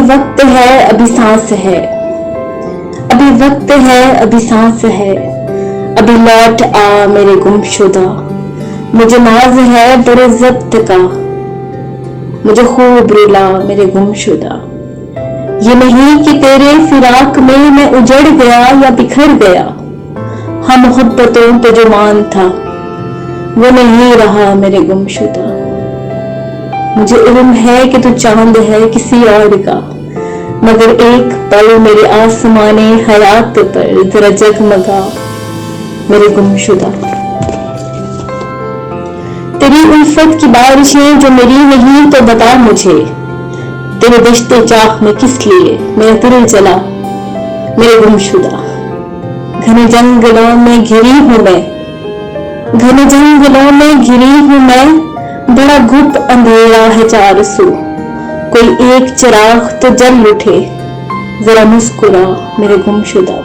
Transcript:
وقت ہے ابھی سانس ہے، ابھی وقت ہے ابھی سانس ہے، ابھی لوٹ آ میرے گمشدہ، مجھے ناز ہے بڑے ضبط کا، مجھے خوب رلا میرے گمشدہ۔ یہ نہیں کہ تیرے فراق میں اجڑ گیا یا بکھر گیا، ہم محبتوں پہ جو مان تھا وہ نہیں رہا میرے گمشدہ۔ مجھے علم ہے کہ تو چاند ہے کسی اور کا، مگر ایک پل میرے آسمان حیات پر ذرا جگمگا میرے گمشدہ۔ تیری الفت کی بارشیں جو میری نہیں تو بتا مجھے، تیرے دشتے چاک میں کس لیے میرا دل جلا میرے گمشدہ۔ گھنے جنگلوں میں گھری ہوں میں، گھنے جنگلوں میں گھری ہوں میں، بڑا گھٹ اندھیرا ہے چار سو، کوئی ایک چراغ تو جل اٹھے ذرا مسکرا میرے گمشدہ۔